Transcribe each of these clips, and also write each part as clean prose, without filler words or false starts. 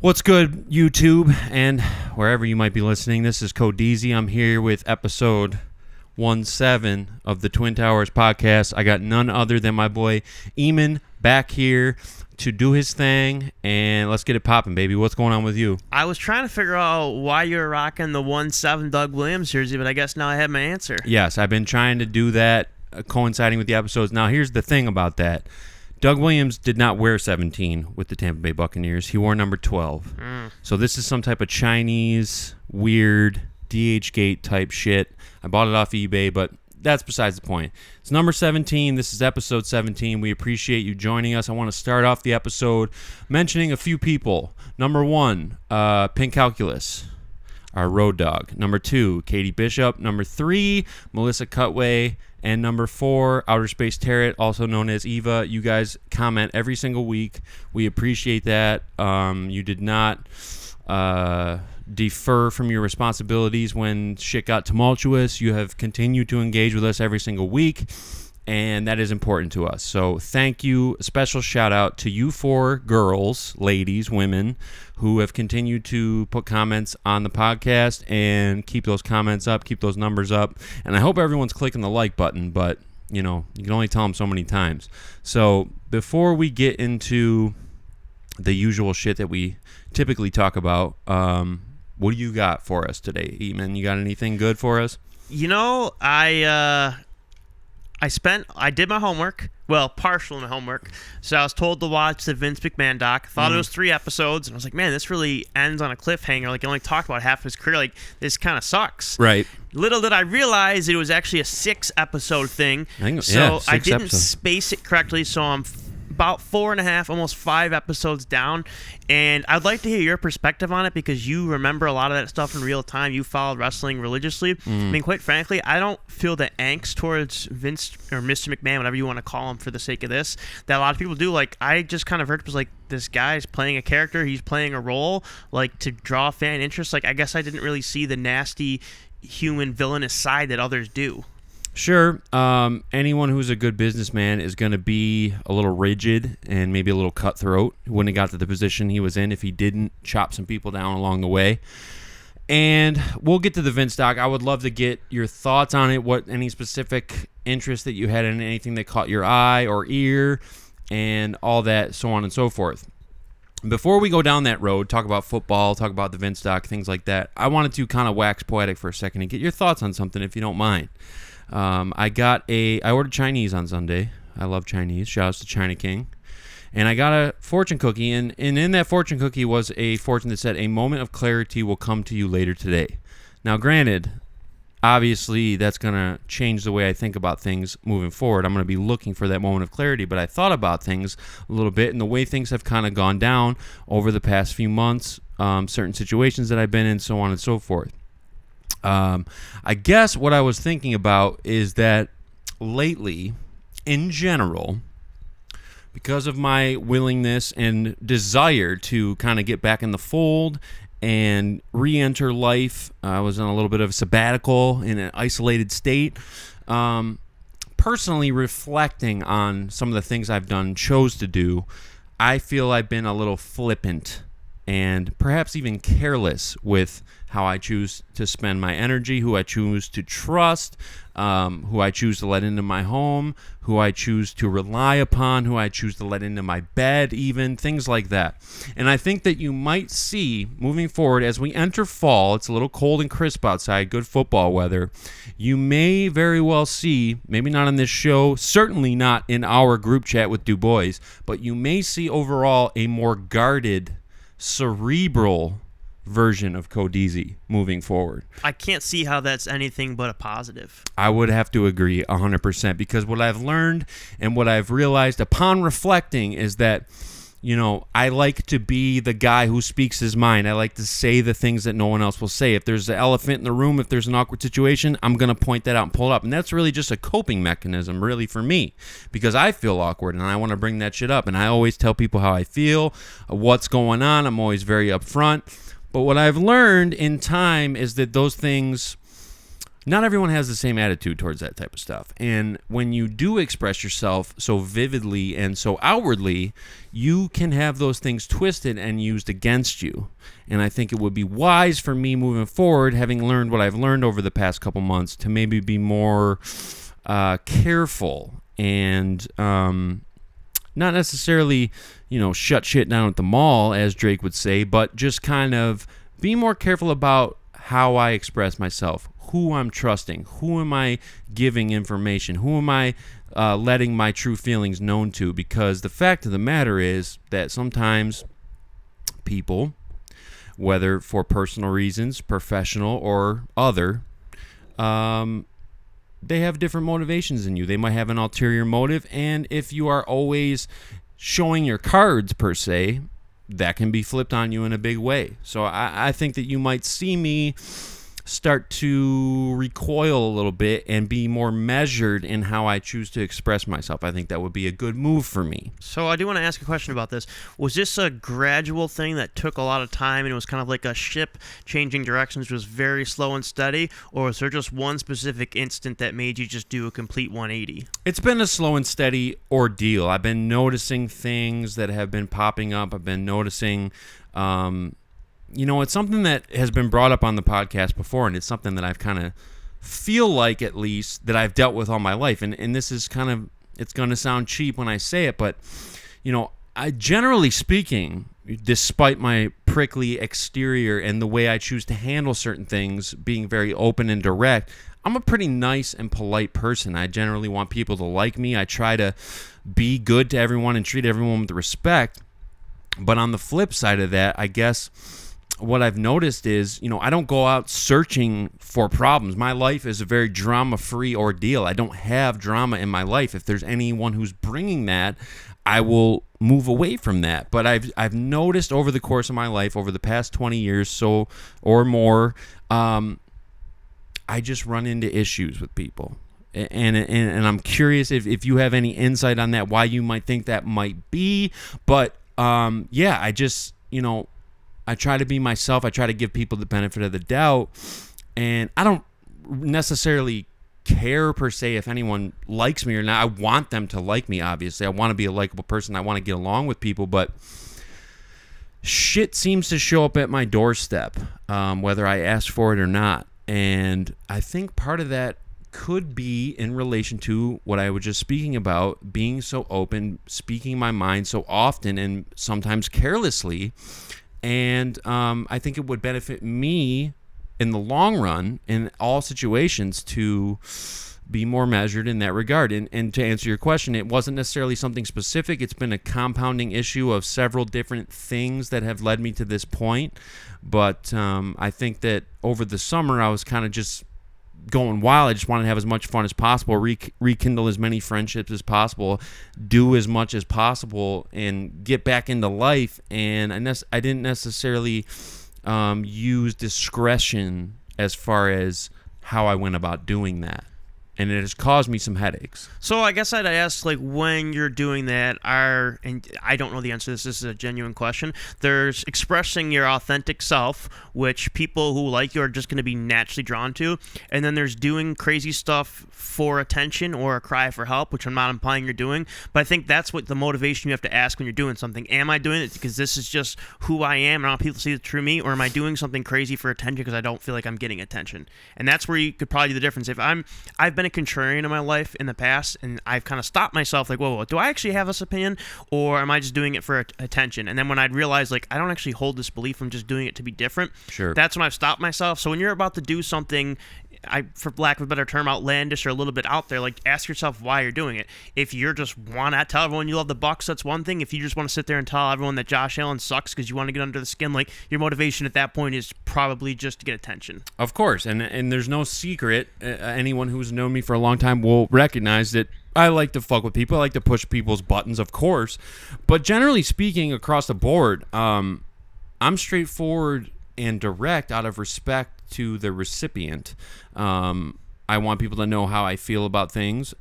What's good, YouTube, and wherever you might be listening? This is Cody. I'm here with episode 17 of the Twin Towers podcast. I got none other than my boy Eamon back here to do his thing, and let's get it popping, baby. What's going on with you? I was trying to figure out why you're rocking the 1-7 Doug Williams jersey, but I guess now I have my answer. Yes, I've been trying to do that, coinciding with the episodes. Now, here's the thing about that. Doug Williams did not wear 17 with the Tampa Bay Buccaneers. He wore number 12. So this is some type of Chinese, weird, DH-gate type shit. I bought it off eBay, but that's besides the point. It's number 17. This is episode 17. We appreciate you joining us. I want to start off the episode mentioning a few people. Number 1, Pink Calculus, our road dog. Number 2, Katie Bishop. Number 3, Melissa Cutway. And number 4, Outer Space Tarot, also known as Eva. You guys comment every single week. We appreciate that. You did not defer from your responsibilities when shit got tumultuous. You have continued to engage with us every single week, and that is important to us. So thank you. A special shout out to you 4 girls, ladies, women, who have continued to put comments on the podcast and keep those comments up, keep those numbers up. And I hope everyone's clicking the like button, but, you know, you can only tell them so many times. So before we get into the usual shit that we typically talk about, what do you got for us today, Eamon? You got anything good for us? You know, I did my homework. Well, partial in my homework. So I was told to watch the Vince McMahon doc. Thought it was 3 episodes, and I was like, man, this really ends on a cliffhanger. Like, he only talked about half of his career. Like, this kind of sucks. Right. Little did I realize it was actually a 6-episode thing. I didn't space it correctly, so I'm about 4.5, almost 5 episodes down, and I'd like to hear your perspective on it because you remember a lot of that stuff in real time. You followed wrestling religiously. I mean, quite frankly, I don't feel the angst towards Vince or Mr. McMahon, whatever you want to call him for the sake of this, that a lot of people do. Like, I just kind of heard it was like, this guy's playing a character, he's playing a role, like, to draw fan interest. Like, I guess I didn't really see the nasty human villainous side that others do. Sure. Anyone who's a good businessman is going to be a little rigid and maybe a little cutthroat. He wouldn't have got to the position he was in if he didn't chop some people down along the way. And we'll get to the Vince doc. I would love to get your thoughts on it, what any specific interest that you had in anything that caught your eye or ear, and all that, so on and so forth. Before we go down that road, talk about football, talk about the Vince doc, things like that, I wanted to kind of wax poetic for a second and get your thoughts on something, if you don't mind. I ordered Chinese on Sunday. I love Chinese. Shout outs to China King. And I got a fortune cookie, and in that fortune cookie was a fortune that said, a moment of clarity will come to you later today. Now, granted, obviously that's going to change the way I think about things moving forward. I'm going to be looking for that moment of clarity, but I thought about things a little bit, and the way things have kind of gone down over the past few months, certain situations that I've been in, so on and so forth. I guess what I was thinking about is that lately, in general, because of my willingness and desire to kind of get back in the fold and re-enter life, I was in a little bit of a sabbatical in an isolated state. Personally reflecting on some of the things I've done, chose to do, I feel I've been a little flippant and perhaps even careless with how I choose to spend my energy, who I choose to trust, who I choose to let into my home, who I choose to rely upon, who I choose to let into my bed, even, things like that. And I think that you might see, moving forward, as we enter fall, it's a little cold and crisp outside, good football weather, you may very well see, maybe not on this show, certainly not in our group chat with Du Bois, but you may see overall a more guarded, cerebral version of Cody moving forward. I can't see how that's anything but a positive. I would have to agree 100%, because what I've learned and what I've realized upon reflecting is that, you know, I like to be the guy who speaks his mind. I like to say the things that no one else will say. If there's an elephant in the room, if there's an awkward situation, I'm going to point that out and pull it up. And that's really just a coping mechanism, really, for me, because I feel awkward and I want to bring that shit up. And I always tell people how I feel, what's going on. I'm always very upfront. But what I've learned in time is that those things not everyone has the same attitude towards that type of stuff. And when you do express yourself so vividly and so outwardly, you can have those things twisted and used against you. And I think it would be wise for me moving forward, having learned what I've learned over the past couple months, to maybe be more careful and not necessarily, shut shit down at the mall, as Drake would say, but just kind of be more careful about how I express myself, who I'm trusting, who am I giving information, who am I letting my true feelings known to, because the fact of the matter is that sometimes people, whether for personal reasons, professional or other, they have different motivations than you. They might have an ulterior motive, and if you are always showing your cards, per se, that can be flipped on you in a big way. So I think that you might see me start to recoil a little bit and be more measured in how I choose to express myself. I think that would be a good move for me. So I do want to ask a question about this. Was this a gradual thing that took a lot of time and it was kind of like a ship changing directions, was very slow and steady, or was there just one specific instant that made you just do a complete 180? It's been a slow and steady ordeal. I've been noticing things that have been popping up. I've been noticing it's something that has been brought up on the podcast before, and it's something that I've kind of feel like, at least, that I've dealt with all my life. And this is kind of, it's going to sound cheap when I say it, but, I generally speaking, despite my prickly exterior and the way I choose to handle certain things, being very open and direct, I'm a pretty nice and polite person. I generally want people to like me. I try to be good to everyone and treat everyone with respect. But on the flip side of that, I guess what I've noticed is, I don't go out searching for problems. My life is a very drama-free ordeal. I don't have drama in my life. If there's anyone who's bringing that, I will move away from that. But I've noticed over the course of my life, over the past 20 years so or more, I just run into issues with people. And I'm curious if you have any insight on that, why you might think that might be. But I just, I try to be myself. I try to give people the benefit of the doubt. And I don't necessarily care, per se, if anyone likes me or not. I want them to like me, obviously. I want to be a likable person. I want to get along with people. But shit seems to show up at my doorstep, whether I ask for it or not. And I think part of that could be in relation to what I was just speaking about, being so open, speaking my mind so often and sometimes carelessly. And I think it would benefit me in the long run, in all situations, to be more measured in that regard. And to answer your question, it wasn't necessarily something specific. It's been a compounding issue of several different things that have led me to this point. But I think that over the summer, I was kind of just going wild. I just wanted to have as much fun as possible, rekindle as many friendships as possible, do as much as possible, and get back into life. And I didn't necessarily use discretion as far as how I went about doing that. And it has caused me some headaches. So I guess I'd ask, when you're doing that, and I don't know the answer to this is a genuine question, there's expressing your authentic self, which people who like you are just going to be naturally drawn to, and then there's doing crazy stuff for attention or a cry for help, which I'm not implying you're doing, but I think that's what the motivation you have to ask when you're doing something. Am I doing it because this is just who I am and I want people to see the true me, or am I doing something crazy for attention because I don't feel like I'm getting attention? And that's where you could probably do the difference. If I've been a contrarian in my life in the past, and I've kind of stopped myself, whoa, do I actually have this opinion, or am I just doing it for attention? And then when I'd realize, I don't actually hold this belief, I'm just doing it to be different. Sure. That's when I've stopped myself. So when you're about to do something, for lack of a better term, outlandish or a little bit out there, ask yourself why you're doing it. If you're just want to tell everyone you love the Bucs, that's one thing. If you just want to sit there and tell everyone that Josh Allen sucks because you want to get under the skin, your motivation at that point is probably just to get attention. Of course, and there's no secret. Anyone who's known me for a long time will recognize that I like to fuck with people. I like to push people's buttons, of course. But generally speaking, across the board, I'm straightforward and direct out of respect to the recipient. I want people to know how I feel about things,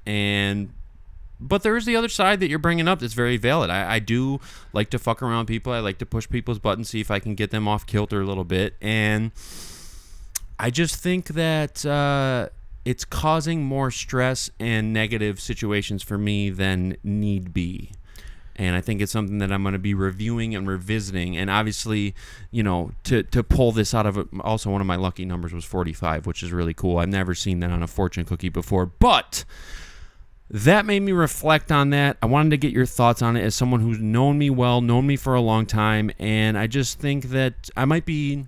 but there is the other side that you're bringing up that's very valid. I do like to fuck around people. I like to push people's buttons, see if I can get them off kilter a little bit, and I just think that it's causing more stress and negative situations for me than need be. And I think it's something that I'm going to be reviewing and revisiting. And obviously, to pull this out of it, also one of my lucky numbers was 45, which is really cool. I've never seen that on a fortune cookie before. But that made me reflect on that. I wanted to get your thoughts on it as someone who's known me well, known me for a long time. And I just think that I might be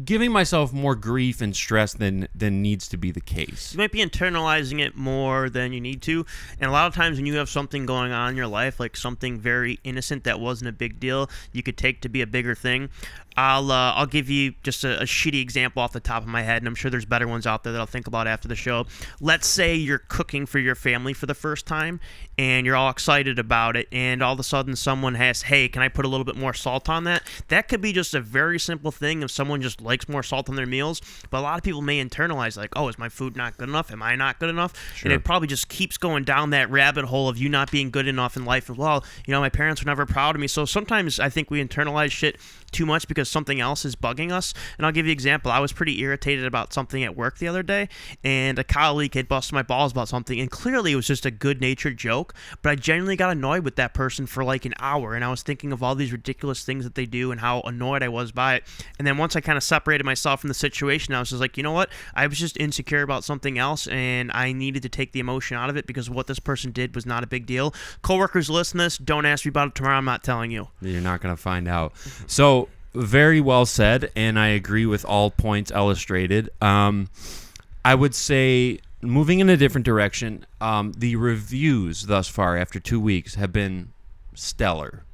giving myself more grief and stress than needs to be the case. You might be internalizing it more than you need to. And a lot of times when you have something going on in your life, like something very innocent that wasn't a big deal, you could take to be a bigger thing. I'll give you just a shitty example off the top of my head, and I'm sure there's better ones out there that I'll think about after the show. Let's say you're cooking for your family for the first time, and you're all excited about it, and all of a sudden someone asks, hey, can I put a little bit more salt on that? That could be just a very simple thing if someone just likes more salt on their meals, but a lot of people may internalize like, oh, is my food not good enough? Am I not good enough? Sure. And it probably just keeps going down that rabbit hole of you not being good enough in life as well. My parents were never proud of me, so sometimes I think we internalize shit too much because something else is bugging us. And I'll give you an example. I was pretty irritated about something at work the other day, and a colleague had busted my balls about something, and clearly it was just a good-natured joke, but I genuinely got annoyed with that person for like an hour, and I was thinking of all these ridiculous things that they do and how annoyed I was by it. And then once I kind of separated myself from the situation, I was just like, you know what? I was just insecure about something else, and I needed to take the emotion out of it because what this person did was not a big deal. Coworkers, listen to this. Don't ask me about it tomorrow. I'm not telling you. You're not going to find out. So, very well said, and I agree with all points illustrated. I would say, moving in a different direction, the reviews thus far after 2 weeks have been stellar.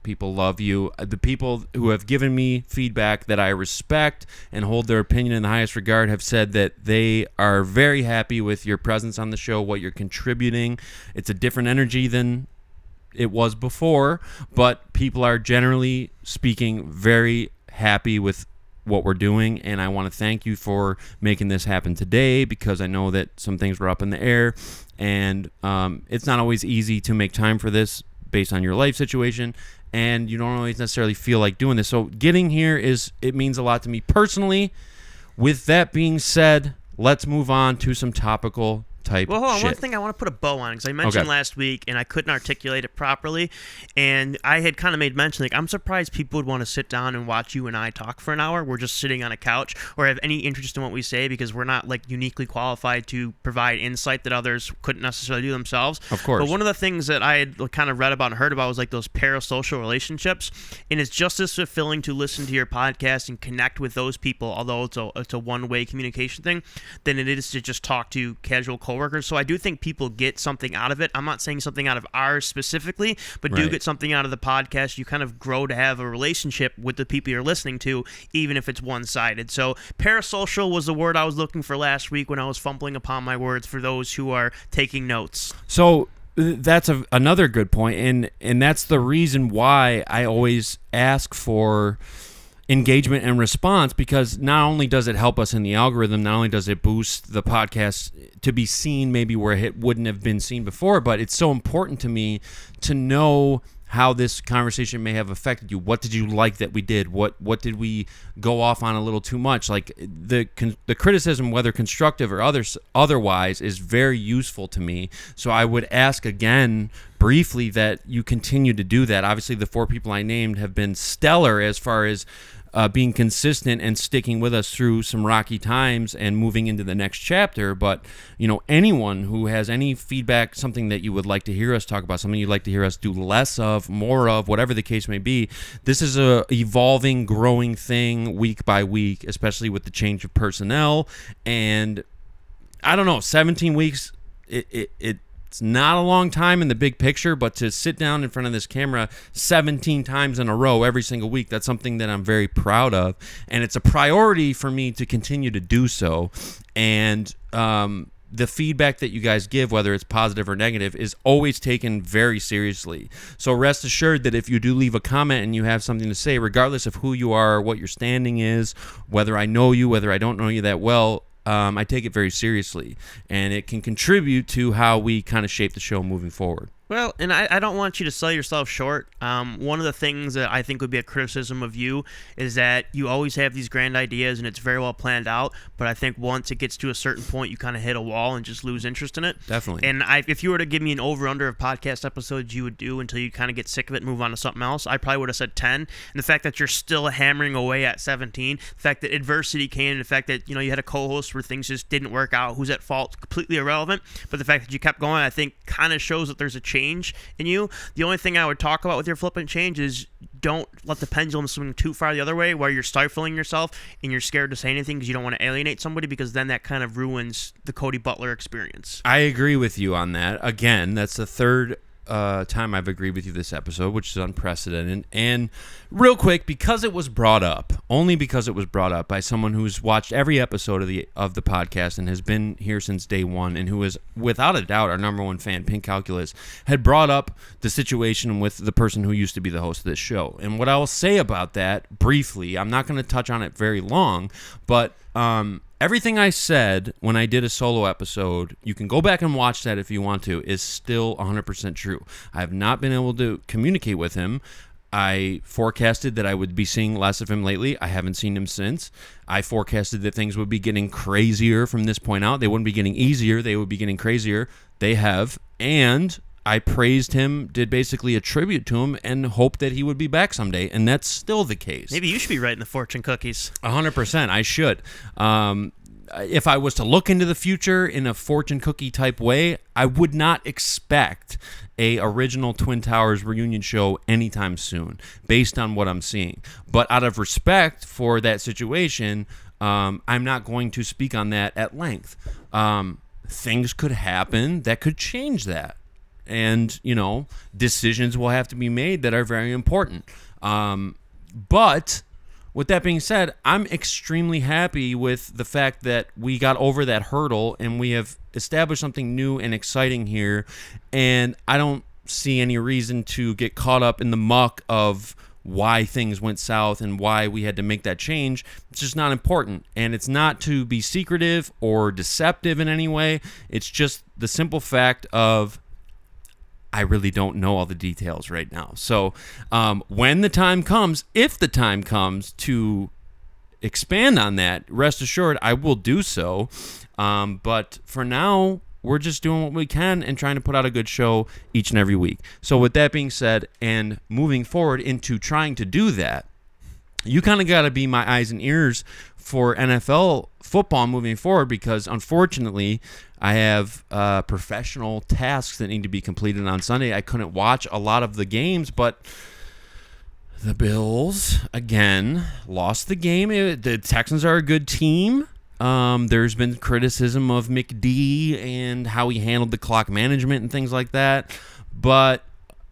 People love you. The people who have given me feedback that I respect and hold their opinion in the highest regard have said that they are very happy with your presence on the show, what you're contributing. It's a different energy than it was before, but people are generally speaking very happy with what we're doing, and I want to thank you for making this happen today because I know that some things were up in the air, and it's not always easy to make time for this based on your life situation, and you don't always necessarily feel like doing this. So getting here it means a lot to me personally. With that being said, let's move on to some topical type Well, hold on. shit. One thing I want to put a bow on, because I mentioned last week, and I couldn't articulate it properly, and I had kind of made mention, like, I'm surprised people would want to sit down and watch you and I talk for an hour. We're just sitting on a couch, or have any interest in what we say, because we're not, like, uniquely qualified to provide insight that others couldn't necessarily do themselves. Of course. But one of the things that I had kind of read about and heard about was, like, those parasocial relationships, and it's just as fulfilling to listen to your podcast and connect with those people, although it's a one-way communication thing, than it is to just talk to casual coworkers. So I do think people get something out of it. I'm not saying something out of ours specifically, but do get something out of the podcast. You kind of grow to have a relationship with the people you're listening to, even if it's one-sided. So parasocial was the word I was looking for last week when I was fumbling upon my words for those who are taking notes. So that's another good point, and that's the reason why I always ask for engagement and response, because not only does it help us in the algorithm, not only does it boost the podcast to be seen maybe where it wouldn't have been seen before, but it's so important to me to know how this conversation may have affected you. What did you like that we did? What did we go off on a little too much? Like the criticism, whether constructive or otherwise, is very useful to me. So I would ask again briefly that you continue to do that. Obviously, the 4 people I named have been stellar as far as being consistent and sticking with us through some rocky times and moving into the next chapter. But, anyone who has any feedback, something that you would like to hear us talk about, something you'd like to hear us do less of, more of, whatever the case may be, this is a evolving, growing thing week by week, especially with the change of personnel. And I don't know, 17 weeks, it's not a long time in the big picture, but to sit down in front of this camera 17 times in a row every single week, that's something that I'm very proud of. And it's a priority for me to continue to do so. And the feedback that you guys give, whether it's positive or negative, is always taken very seriously. So rest assured that if you do leave a comment and you have something to say, regardless of who you are, what your standing is, whether I know you, whether I don't know you that well, I take it very seriously, and it can contribute to how we kind of shape the show moving forward. Well, and I don't want you to sell yourself short. One of the things that I think would be a criticism of you is that you always have these grand ideas and it's very well planned out, but I think once it gets to a certain point, you kind of hit a wall and just lose interest in it. Definitely. And if you were to give me an over-under of podcast episodes you would do until you kind of get sick of it and move on to something else, I probably would have said 10. And the fact that you're still hammering away at 17, the fact that adversity came, the fact that you had a co-host where things just didn't work out, who's at fault, completely irrelevant, but the fact that you kept going, I think kind of shows that there's a change in you. The only thing I would talk about with your flippant change is don't let the pendulum swing too far the other way where you're stifling yourself and you're scared to say anything because you don't want to alienate somebody, because then that kind of ruins the Cody Butler experience. I agree with you on that. Again, that's the third time I've agreed with you this episode, which is unprecedented. And real quick, because it was brought up, only because it was brought up by someone who's watched every episode of the podcast and has been here since day one, and who is without a doubt our number one fan, Pink Calculus, had brought up the situation with the person who used to be the host of this show. And what I will say about that briefly, I'm not going to touch on it very long, but everything I said when I did a solo episode, you can go back and watch that if you want to, is still 100% true. I have not been able to communicate with him. I forecasted that I would be seeing less of him lately. I haven't seen him since. I forecasted that things would be getting crazier from this point out. They wouldn't be getting easier. They would be getting crazier. They have. And I praised him, did basically a tribute to him, and hoped that he would be back someday, and that's still the case. Maybe you should be writing the fortune cookies. 100%, I should. If I was to look into the future in a fortune cookie type way, I would not expect a original Twin Towers reunion show anytime soon, based on what I'm seeing. But out of respect for that situation, I'm not going to speak on that at length. Things could happen that could change that. And, decisions will have to be made that are very important. But with that being said, I'm extremely happy with the fact that we got over that hurdle and we have established something new and exciting here. And I don't see any reason to get caught up in the muck of why things went south and why we had to make that change. It's just not important. And it's not to be secretive or deceptive in any way. It's just the simple fact of I really don't know all the details right now. So when the time comes, if the time comes to expand on that, rest assured I will do so. But for now, we're just doing what we can and trying to put out a good show each and every week. So with that being said, and moving forward into trying to do that, you kind of got to be my eyes and ears for NFL football moving forward, because unfortunately I have professional tasks that need to be completed on Sunday. I couldn't watch a lot of the games, but the Bills, again, lost the game. The Texans are a good team. There's been criticism of McD and how he handled the clock management and things like that. But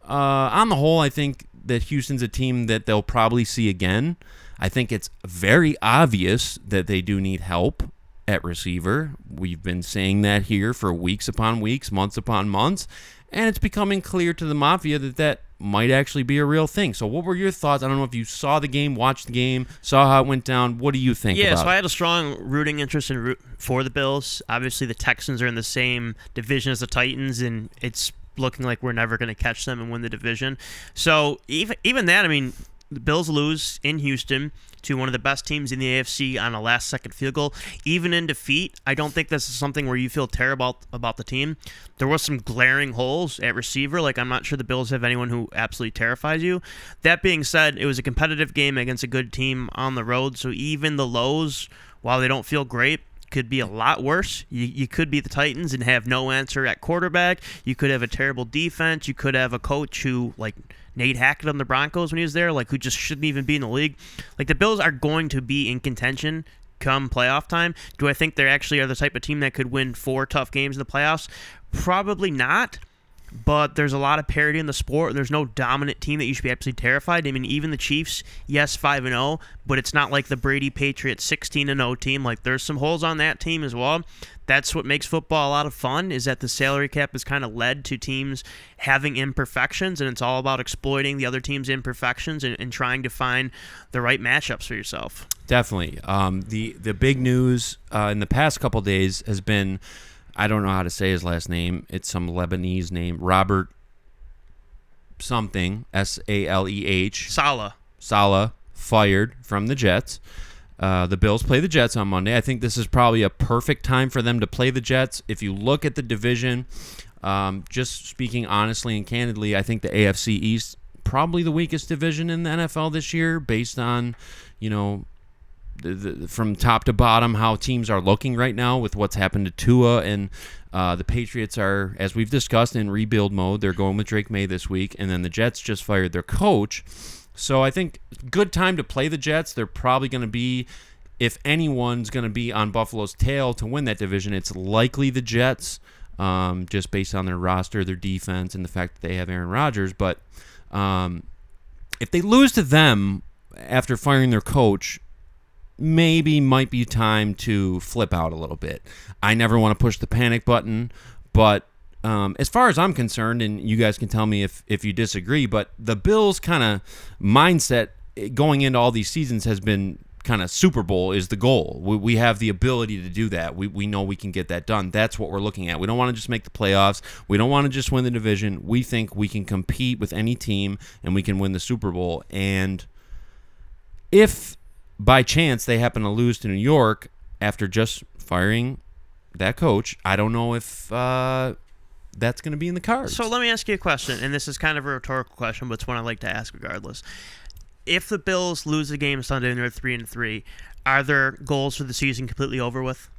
on the whole, I think that Houston's a team that they'll probably see again. I think it's very obvious that they do need help at receiver. We've been saying that here for weeks upon weeks, months upon months, and it's becoming clear to the Mafia that might actually be a real thing. So what were your thoughts? I don't know if you saw the game, watched the game, saw how it went down. What do you think about it? Yeah, so I had a strong rooting interest for the Bills. Obviously, the Texans are in the same division as the Titans, and it's looking like we're never going to catch them and win the division. So even that, I mean, the Bills lose in Houston to one of the best teams in the AFC on a last-second field goal. Even in defeat, I don't think this is something where you feel terrible about the team. There was some glaring holes at receiver. Like, I'm not sure the Bills have anyone who absolutely terrifies you. That being said, it was a competitive game against a good team on the road, so even the lows, while they don't feel great, could be a lot worse. You could be the Titans and have no answer at quarterback. You could have a terrible defense. You could have a coach who, like Nate Hackett on the Broncos when he was there, like, who just shouldn't even be in the league. Like, the Bills are going to be in contention come playoff time. Do I think they actually are the type of team that could win 4 tough games in the playoffs? Probably not. But there's a lot of parity in the sport, and there's no dominant team that you should be absolutely terrified. I mean, even the Chiefs, yes, 5-0, but it's not like the Brady Patriots 16-0 team. Like, there's some holes on that team as well. That's what makes football a lot of fun, is that the salary cap has kind of led to teams having imperfections, and it's all about exploiting the other team's imperfections and trying to find the right matchups for yourself. Definitely. The big news in the past couple days has been, I don't know how to say his last name. It's some Lebanese name. Robert something, Saleh. Saleh fired from the Jets. The Bills play the Jets on Monday. I think this is probably a perfect time for them to play the Jets. If you look at the division, just speaking honestly and candidly, I think the AFC East probably the weakest division in the NFL this year based on, from top to bottom how teams are looking right now with what's happened to Tua, and the Patriots are, as we've discussed, in rebuild mode. They're going with Drake May this week, and then the Jets just fired their coach. So I think good time to play the Jets. They're probably going to be, if anyone's going to be on Buffalo's tail to win that division, it's likely the Jets, just based on their roster, their defense, and the fact that they have Aaron Rodgers. But if they lose to them after firing their coach, maybe might be time to flip out a little bit. I never want to push the panic button, but as far as I'm concerned, and you guys can tell me if you disagree, but the Bills' kind of mindset going into all these seasons has been kind of Super Bowl is the goal. We have the ability to do that. We know we can get that done. That's what we're looking at. We don't want to just make the playoffs. We don't want to just win the division. We think we can compete with any team, and we can win the Super Bowl. And if by chance they happen to lose to New York after just firing that coach, I don't know if that's going to be in the cards. So let me ask you a question, and this is kind of a rhetorical question, but it's one I like to ask regardless. If the Bills lose the game Sunday and they're 3-3, are their goals for the season completely over with?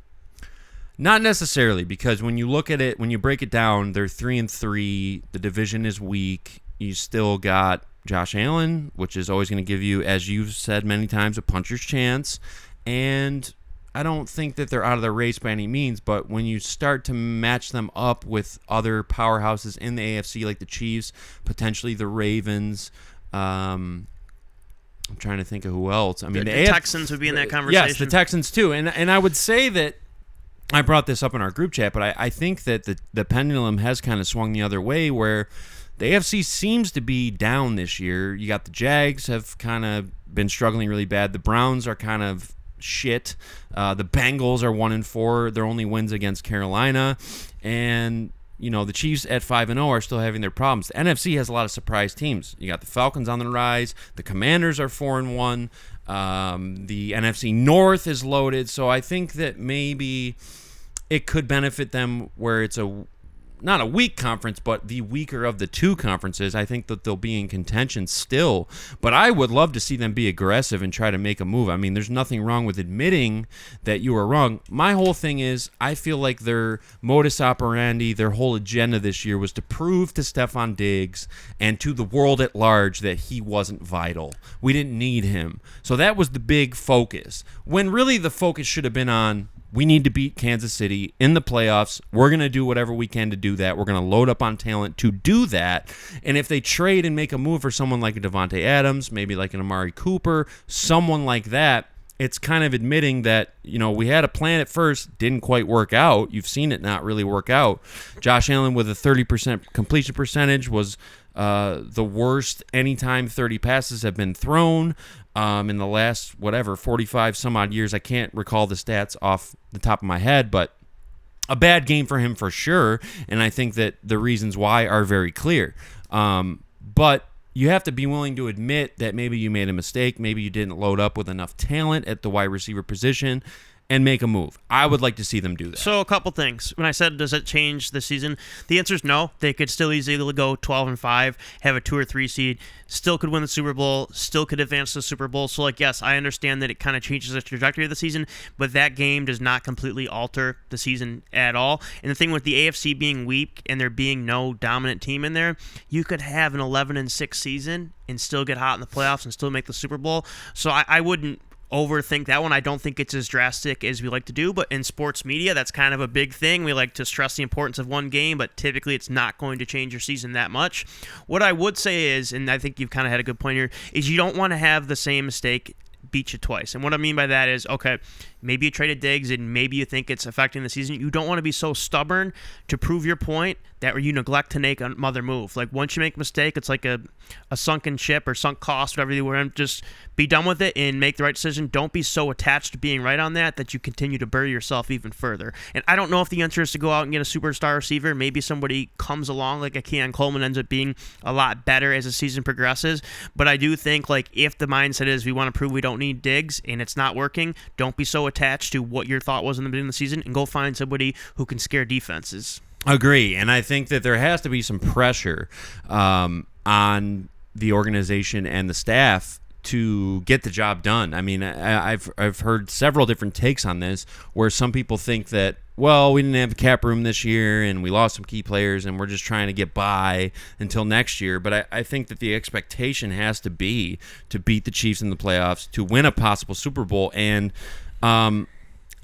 Not necessarily, because when you look at it, when you break it down, they're 3-3. The division is weak. You still got Josh Allen, which is always going to give you, as you've said many times, a puncher's chance. And I don't think that they're out of the race by any means, but when you start to match them up with other powerhouses in the AFC, like the Chiefs, potentially the Ravens, I'm trying to think of who else. I mean, the Texans would be in that conversation. Yes, the Texans too. And I would say that I brought this up in our group chat, but I think that the pendulum has kind of swung the other way, where the AFC seems to be down this year. You got the Jags have kind of been struggling really bad. The Browns are kind of shit. The Bengals are 1-4. Their only wins against Carolina, and the Chiefs at 5-0 are still having their problems. The NFC has a lot of surprise teams. You got the Falcons on the rise. The Commanders are 4-1. The NFC North is loaded. So I think that maybe it could benefit them where it's not a weak conference, but the weaker of the two conferences. I think that they'll be in contention still, but I would love to see them be aggressive and try to make a move. I mean, there's nothing wrong with admitting that you were wrong. My whole thing is, I feel like their modus operandi, their whole agenda this year was to prove to Stephon Diggs and to the world at large that he wasn't vital. We didn't need him. So that was the big focus, when really the focus should have been on, we need to beat Kansas City in the playoffs. We're going to do whatever we can to do that. We're going to load up on talent to do that. And if they trade and make a move for someone like a Devontae Adams, maybe like an Amari Cooper, someone like that, it's kind of admitting that, we had a plan at first, didn't quite work out. You've seen it not really work out. Josh Allen with a 30% completion percentage was the worst anytime 30 passes have been thrown in the last, 45 some odd years. I can't recall the stats off the top of my head, but a bad game for him for sure. And I think that the reasons why are very clear. But you have to be willing to admit that maybe you made a mistake. Maybe you didn't load up with enough talent at the wide receiver position and make a move. I would like to see them do that. So a couple things. When I said, does it change the season? The answer is no. They could still easily go 12-5, have a 2 or 3 seed, still could win the Super Bowl, still could advance to the Super Bowl. So, yes, I understand that it kind of changes the trajectory of the season, but that game does not completely alter the season at all. And the thing with the AFC being weak and there being no dominant team in there, you could have an 11-6 season and still get hot in the playoffs and still make the Super Bowl. So I wouldn't overthink that one. I don't think it's as drastic as we like to do, but in sports media, that's kind of a big thing. We like to stress the importance of one game, but typically it's not going to change your season that much. What I would say is, and I think you've kind of had a good point here, is you don't want to have the same mistake beat you twice. And what I mean by that is, okay, maybe you traded Diggs and maybe you think it's affecting the season. You don't want to be so stubborn to prove your point that you neglect to make another move. Like, once you make a mistake, it's like a sunken ship or sunk cost, whatever you want. Just be done with it and make the right decision. Don't be so attached to being right on that you continue to bury yourself even further. And I don't know if the answer is to go out and get a superstar receiver. Maybe somebody comes along like a Keon Coleman ends up being a lot better as the season progresses. But I do think, like, if the mindset is we want to prove we don't need Diggs and it's not working, don't be so attached to what your thought was in the beginning of the season and go find somebody who can scare defenses. Agree, and I think that there has to be some pressure on the organization and the staff to get the job done. I mean, I've heard several different takes on this, where some people think that, well, we didn't have cap room this year and we lost some key players and we're just trying to get by until next year. But I think that the expectation has to be to beat the Chiefs in the playoffs, to win a possible Super Bowl, and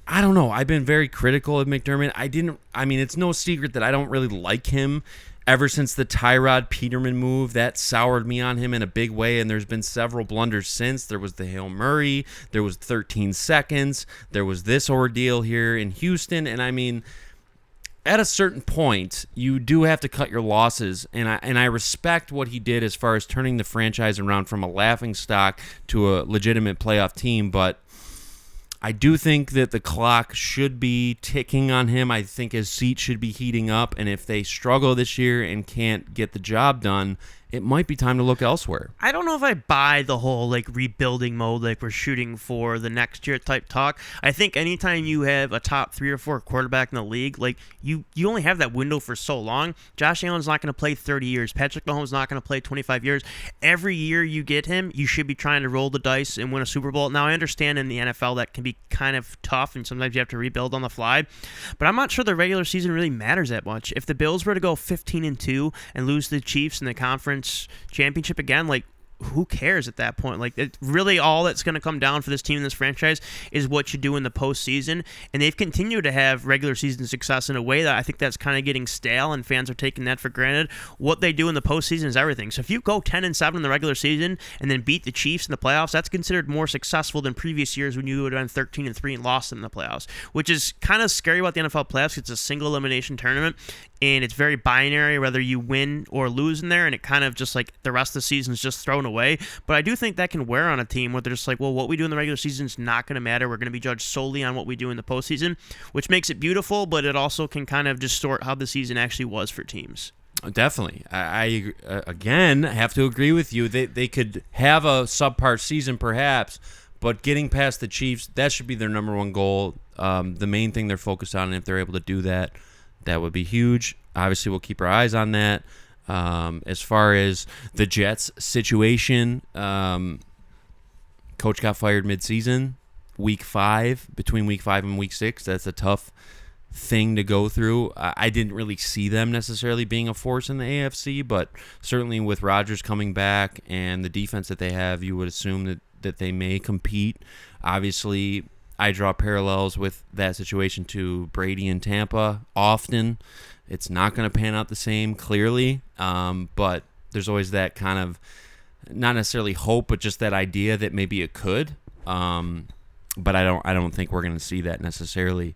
I don't know. I've been very critical of McDermott. It's no secret that I don't really like him. Ever since the Tyrod Peterman move, that soured me on him in a big way, and there's been several blunders since. There was the Hail Murray, there was 13 seconds, there was this ordeal here in Houston, and I mean, at a certain point, you do have to cut your losses, and I respect what he did as far as turning the franchise around from a laughingstock to a legitimate playoff team, but I do think that the clock should be ticking on him. I think his seat should be heating up, and if they struggle this year and can't get the job done, it might be time to look elsewhere. I don't know if I buy the whole rebuilding mode, we're shooting for the next year type talk. I think anytime you have a top 3 or 4 quarterback in the league, you only have that window for so long. Josh Allen's not going to play 30 years. Patrick Mahomes is not going to play 25 years. Every year you get him, you should be trying to roll the dice and win a Super Bowl. Now, I understand in the NFL that can be kind of tough, and sometimes you have to rebuild on the fly, but I'm not sure the regular season really matters that much. If the Bills were to go 15-2 and lose to the Chiefs in the conference championship again, who cares at that point? Really all that's going to come down for this team in this franchise is what you do in the postseason, and they've continued to have regular season success in a way that I think that's kind of getting stale, and fans are taking that for granted. What they do in the postseason is everything. So if you go 10-7 in the regular season and then beat the Chiefs in the playoffs, that's considered more successful than previous years when you would have been 13-3 and lost in the playoffs, which is kind of scary about the NFL playoffs. It's a single elimination tournament, and it's very binary whether you win or lose in there, and it kind of just the rest of the season is just thrown away. But I do think that can wear on a team where they're just what we do in the regular season is not going to matter. We're going to be judged solely on what we do in the postseason, which makes it beautiful, but it also can kind of distort how the season actually was for teams. Definitely. I again have to agree with you. They could have a subpar season perhaps, but getting past the Chiefs, that should be their number one goal. The main thing they're focused on, and if they're able to do that, that would be huge. Obviously, we'll keep our eyes on that. As far as the Jets situation, coach got fired mid-season, between week 5 and week 6. That's a tough thing to go through. I didn't really see them necessarily being a force in the AFC, but certainly with Rodgers coming back and the defense that they have, you would assume that they may compete. Obviously, I draw parallels with that situation to Brady in Tampa often. It's not going to pan out the same, clearly, but there's always that kind of, not necessarily hope, but just that idea that maybe it could. But I don't think we're going to see that necessarily.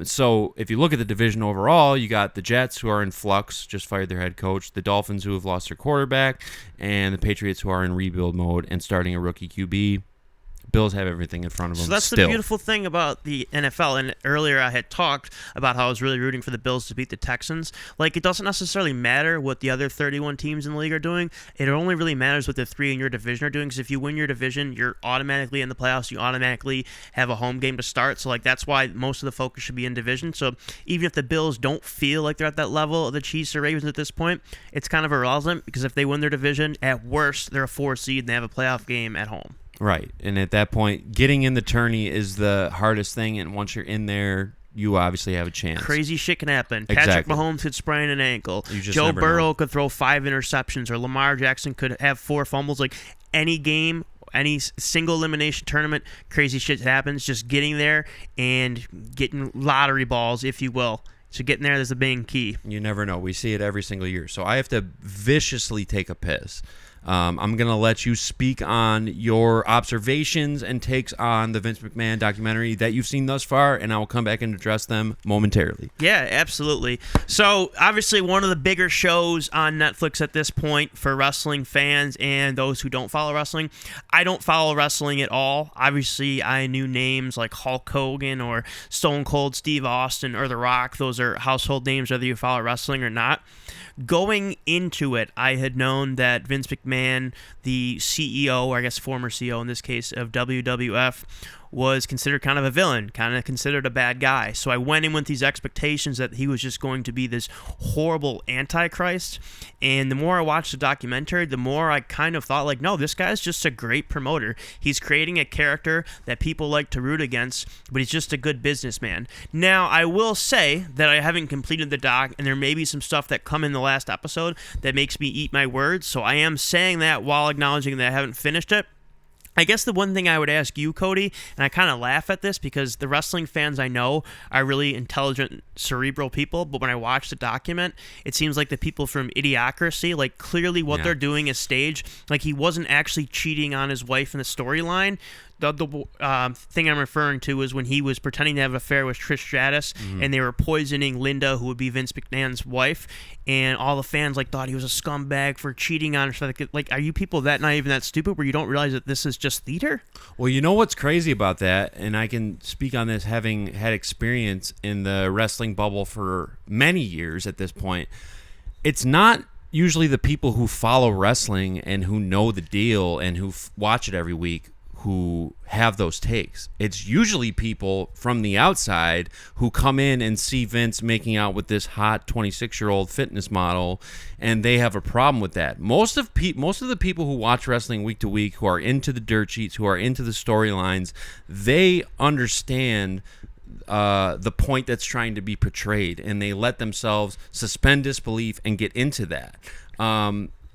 So if you look at the division overall, you got the Jets, who are in flux, just fired their head coach, the Dolphins, who have lost their quarterback, and the Patriots, who are in rebuild mode and starting a rookie QB. Bills have everything in front of them. So that's still the beautiful thing about the NFL. And earlier I had talked about how I was really rooting for the Bills to beat the Texans. It doesn't necessarily matter what the other 31 teams in the league are doing. It only really matters what the 3 in your division are doing, because if you win your division, you're automatically in the playoffs. You automatically have a home game to start. So that's why most of the focus should be in division. So even if the Bills don't feel like they're at that level of the Chiefs or Ravens at this point, it's kind of irrelevant, because if they win their division, at worst, they're a 4 seed and they have a playoff game at home. Right, and at that point, getting in the tourney is the hardest thing, and once you're in there, you obviously have a chance. Crazy shit can happen. Exactly. Patrick Mahomes could sprain an ankle. Joe Burrow could throw 5 interceptions, or Lamar Jackson could have 4 fumbles. Any game, any single elimination tournament, crazy shit happens. Just getting there and getting lottery balls, if you will. So getting there is the main key. You never know. We see it every single year. So I have to viciously take a piss. I'm going to let you speak on your observations and takes on the Vince McMahon documentary that you've seen thus far, and I will come back and address them momentarily. Yeah, absolutely. So, obviously, one of the bigger shows on Netflix at this point for wrestling fans and those who don't follow wrestling. I don't follow wrestling at all. Obviously, I knew names like Hulk Hogan or Stone Cold Steve Austin or The Rock. Those are household names whether you follow wrestling or not. Going into it, I had known that Vince McMahon, the CEO, or I guess former CEO in this case, of WWF, was considered kind of a villain, kind of considered a bad guy. So I went in with these expectations that he was just going to be this horrible antichrist. And the more I watched the documentary, the more I kind of thought like, no, this guy's just a great promoter. He's creating a character that people like to root against, but he's just a good businessman. Now, I will say that I haven't completed the doc, and there may be some stuff that come in the last episode that makes me eat my words. So I am saying that while acknowledging that I haven't finished it. I guess the one thing I would ask you, Cody, and I kind of laugh at this because the wrestling fans I know are really intelligent, cerebral people, but when I watch the document, it seems like the people from Idiocracy, like clearly what they're doing is staged. Like he wasn't actually cheating on his wife in the storyline. The thing I'm referring to is when he was pretending to have an affair with Trish Stratus, and they were poisoning Linda, who would be Vince McMahon's wife, and all the fans like thought he was a scumbag for cheating on her. Like, are you people that not even that stupid where you don't realize that this is just theater? Well, you know what's crazy about that, and I can speak on this having had experience in the wrestling bubble for many years at this point. It's not usually the people who follow wrestling and who know the deal and who watch it every week who have those takes. It's usually people from the outside who come in and see Vince making out with this hot 26-year-old fitness model, and they have a problem with that. Most of the people who watch wrestling week to week, who are into the dirt sheets, who are into the storylines, they understand the point that's trying to be portrayed, and they let themselves suspend disbelief and get into that.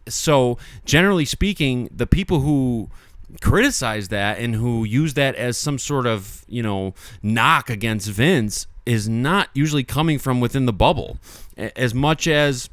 So generally speaking, the people who criticize that and who use that as some sort of, knock against Vince is not usually coming from within the bubble. As much as,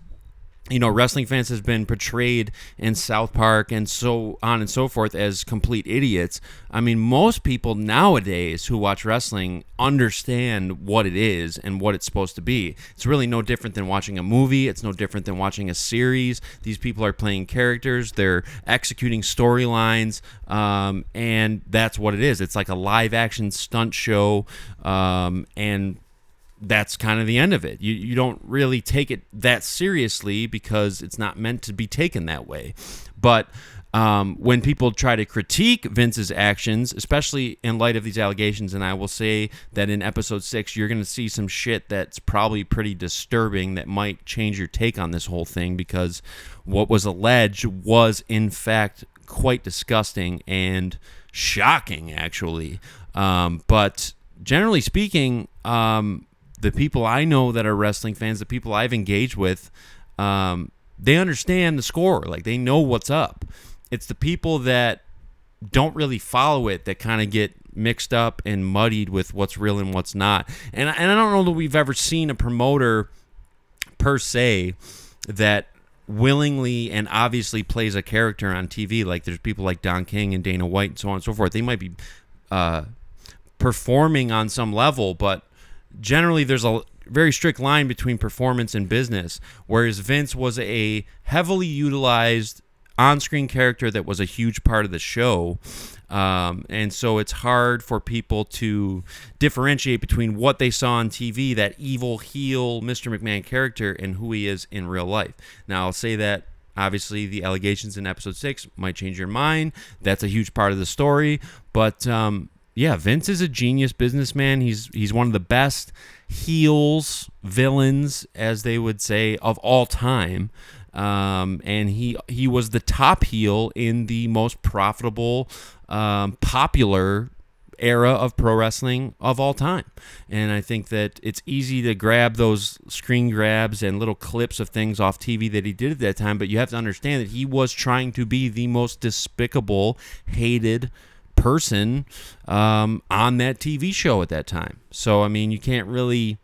wrestling fans has been portrayed in South Park and so on and so forth as complete idiots. I mean, most people nowadays who watch wrestling understand what it is and what it's supposed to be. It's really no different than watching a movie. It's no different than watching a series. These people are playing characters. They're executing storylines, and that's what it is. It's like a live-action stunt show, and that's kind of the end of it. You don't really take it that seriously because it's not meant to be taken that way. But when people try to critique Vince's actions, especially in light of these allegations, and I will say that in episode 6, you're going to see some shit that's probably pretty disturbing that might change your take on this whole thing, because what was alleged was, in fact, quite disgusting and shocking, actually. But generally speaking, the people I know that are wrestling fans, the people I've engaged with, they understand the score. Like, they know what's up. It's the people that don't really follow it that kind of get mixed up and muddied with what's real and what's not. And I don't know that we've ever seen a promoter, per se, that willingly and obviously plays a character on TV. Like, there's people like Don King and Dana White and so on and so forth. They might be performing on some level, but generally there's a very strict line between performance and business, whereas Vince was a heavily utilized on-screen character that was a huge part of the show, and so it's hard for people to differentiate between what they saw on TV, that evil heel Mr. McMahon character, and who he is in real life. Now, I'll say that obviously the allegations in episode 6 might change your mind. That's a huge part of the story, but yeah, Vince is a genius businessman. He's one of the best heels, villains, as they would say, of all time. And he was the top heel in the most profitable, popular era of pro wrestling of all time. And I think that it's easy to grab those screen grabs and little clips of things off TV that he did at that time, but you have to understand that he was trying to be the most despicable, hated person on that TV show at that time. So, I mean, you can't really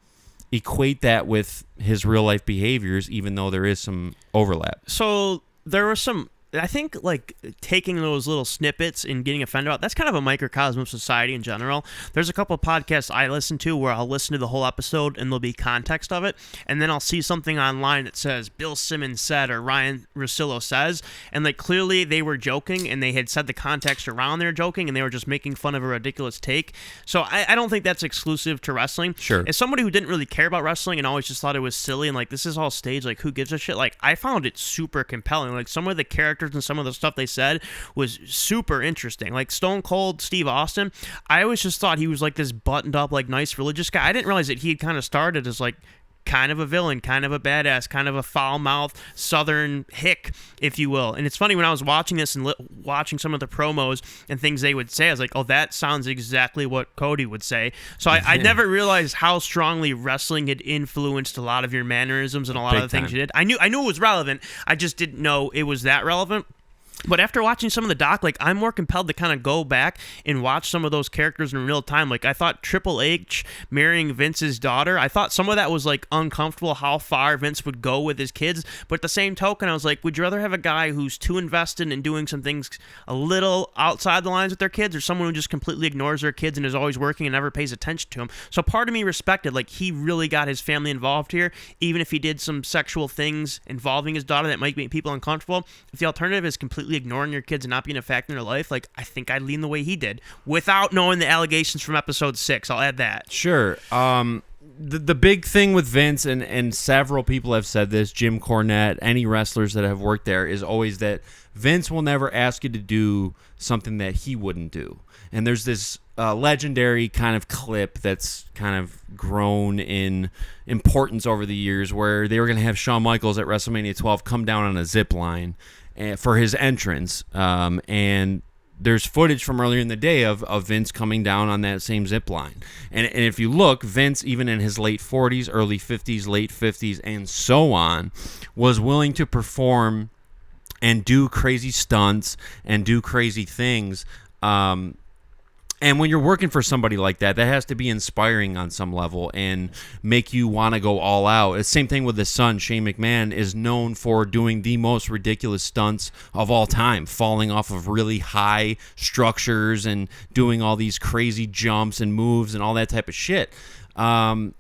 equate that with his real life behaviors, even though there is some overlap. So there was some I think like taking those little snippets and getting offended about, that's kind of a microcosm of society in general. There's a couple of podcasts I listen to where I'll listen to the whole episode and there'll be context of it, and then I'll see something online that says Bill Simmons said or Ryan Russillo says, and like clearly they were joking and they had said the context around their joking and they were just making fun of a ridiculous take. So I don't think that's exclusive to wrestling. Sure. As somebody who didn't really care about wrestling and always just thought it was silly and like this is all staged, like who gives a shit, like I found it super compelling. Like some of the characters and some of the stuff they said was super interesting. Like Stone Cold Steve Austin, I always just thought he was like this buttoned up, like nice religious guy. I didn't realize that he had kind of started as like kind of a villain, kind of a badass, kind of a foul-mouthed southern hick, if you will. And it's funny, when I was watching this and watching some of the promos and things they would say, I was like, oh, that sounds exactly what Cody would say. So I never realized how strongly wrestling had influenced a lot of your mannerisms and a lot of the things you did. I knew it was relevant. I just didn't know it was that relevant. But after watching some of the doc, like I'm more compelled to kind of go back and watch some of those characters in real time. Like I thought Triple H marrying Vince's daughter, I thought some of that was like uncomfortable how far Vince would go with his kids. But at the same token, I was like, would you rather have a guy who's too invested in doing some things a little outside the lines with their kids, or someone who just completely ignores their kids and is always working and never pays attention to them? So part of me respected, like he really got his family involved here, even if he did some sexual things involving his daughter that might make people uncomfortable. If the alternative is completely ignoring your kids and not being a factor in their life, like I think I'd lean the way he did without knowing the allegations from episode 6. I'll add that. Sure. The big thing with Vince, and several people have said this, Jim Cornette, any wrestlers that have worked there, is always that Vince will never ask you to do something that he wouldn't do. And there's this legendary kind of clip that's kind of grown in importance over the years where they were going to have Shawn Michaels at WrestleMania 12 come down on a zip line for his entrance, and there's footage from earlier in the day of Vince coming down on that same zip line. And if you look, Vince, even in his late 40s, early 50s, late 50s, and so on, was willing to perform and do crazy stunts and do crazy things. And when you're working for somebody like that, that has to be inspiring on some level and make you want to go all out. The same thing with his son, Shane McMahon, is known for doing the most ridiculous stunts of all time, falling off of really high structures and doing all these crazy jumps and moves and all that type of shit. I